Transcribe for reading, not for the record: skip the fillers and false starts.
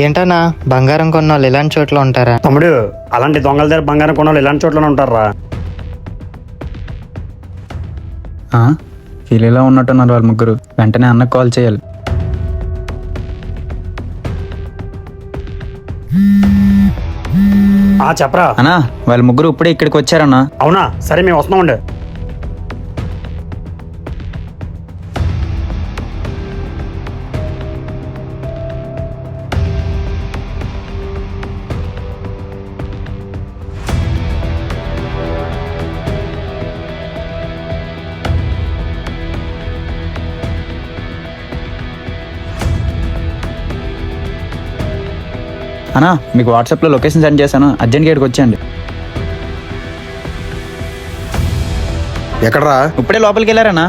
ఏంటన్నా బంగారం కొన్నోళ్ళు ఇలాంటి చోట్ల ఉంటారా? తమ్ముడు, అలాంటి దొంగల దగ్గర బంగారం కొనాలి ఇలాంటి చోట్లనే ఉంటారా? వీళ్ళలో ఉన్నట్టున్నారు వాళ్ళ ముగ్గురు. వెంటనే అన్నకు కాల్ చేయాలి. చెప్పరా అన్నా, వాళ్ళ ముగ్గురు ఇప్పుడే ఇక్కడికి వచ్చారన్నా. అవునా, సరే మేము వస్తున్నామండి. అన్నా, మీకు వాట్సాప్లో లొకేషన్ సెండ్ చేశాను, అర్జెంట్గా ఇక్కడికి వచ్చేయండి. ఎక్కడరా? ఇప్పుడే లోపలికి వెళ్ళారన్నా.